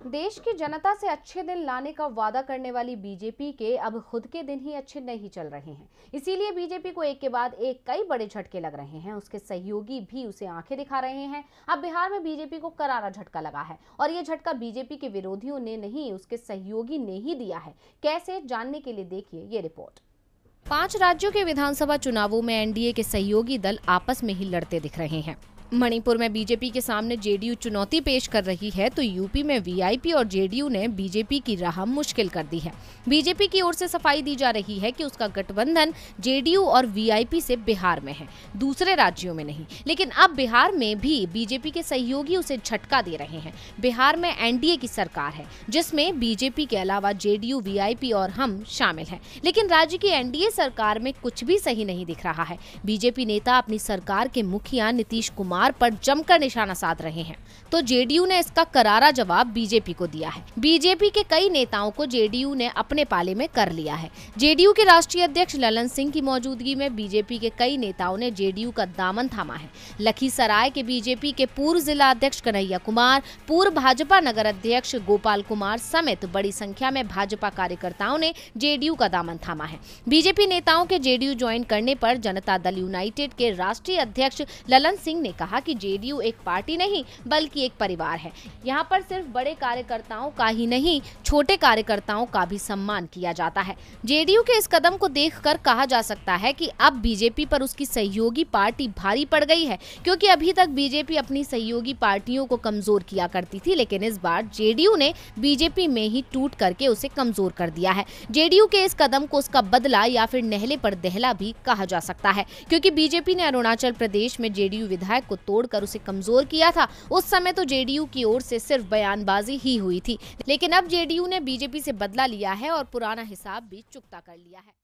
देश की जनता से अच्छे दिन लाने का वादा करने वाली बीजेपी के अब खुद के दिन ही अच्छे नहीं चल रहे हैं। इसीलिए बीजेपी को एक के बाद एक कई बड़े झटके लग रहे हैं। उसके सहयोगी भी उसे आंखें दिखा रहे हैं। अब बिहार में बीजेपी को करारा झटका लगा है और ये झटका बीजेपी के विरोधियों ने नहीं, उसके सहयोगी ने ही दिया है। कैसे, जानने के लिए देखिए ये रिपोर्ट। 5 राज्यों के विधानसभा चुनावों में एनडीए के सहयोगी दल आपस में ही लड़ते दिख रहे हैं। मणिपुर में बीजेपी के सामने जेडीयू चुनौती पेश कर रही है, तो यूपी में वीआईपी और जेडीयू ने बीजेपी की राह मुश्किल कर दी है। बीजेपी की ओर से सफाई दी जा रही है कि उसका गठबंधन जेडीयू और वीआईपी से बिहार में है, दूसरे राज्यों में नहीं। लेकिन अब बिहार में भी बीजेपी के सहयोगी उसे झटका दे रहे हैं। बिहार में एनडीए की सरकार है, जिसमें बीजेपी के अलावा जेडीयू, वीआईपी और हम शामिल हैं। लेकिन राज्य की एनडीए सरकार में कुछ भी सही नहीं दिख रहा है। बीजेपी नेता अपनी सरकार के मुखिया नीतीश कुमार पर जमकर निशाना साध रहे हैं, तो जेडीयू ने इसका करारा जवाब बीजेपी को दिया है। बीजेपी के कई नेताओं को जेडीयू ने अपने पाले में कर लिया है। जेडीयू के राष्ट्रीय अध्यक्ष ललन सिंह की मौजूदगी में बीजेपी के कई नेताओं ने जेडीयू का दामन थामा है। लखीसराय के बीजेपी के पूर्व जिला अध्यक्ष कन्हैया कुमार, पूर्व भाजपा नगर अध्यक्ष गोपाल कुमार समेत बड़ी संख्या में भाजपा कार्यकर्ताओं ने जेडीयू का दामन थामा है। बीजेपी नेताओं के जेडीयू ज्वाइन करने पर जनता दल यूनाइटेड के राष्ट्रीय अध्यक्ष ललन सिंह ने कहा कि जेडीयू एक पार्टी नहीं बल्कि एक परिवार है। यहाँ पर सिर्फ बड़े कार्यकर्ताओं का ही नहीं, छोटे कार्यकर्ताओं का भी सम्मान किया जाता है। जेडीयू के इस कदम को देखकर कहा जा सकता है कि अब बीजेपी पर उसकी सहयोगी पार्टी भारी पड़ गई है, क्योंकि अभी तक बीजेपी अपनी सहयोगी पार्टियों को कमजोर किया करती थी, लेकिन इस बार जेडीयू ने बीजेपी में ही टूट करके उसे कमजोर कर दिया है। जेडीयू के इस कदम को उसका बदला या फिर नहले पर दहला भी कहा जा सकता है, क्योंकि बीजेपी ने अरुणाचल प्रदेश में जेडीयू विधायक को तोड़कर उसे कमजोर किया था। उस समय तो जेडीयू की ओर से सिर्फ बयानबाजी ही हुई थी, लेकिन अब जेडीयू ने बीजेपी से बदला लिया है और पुराना हिसाब भी चुकता कर लिया है।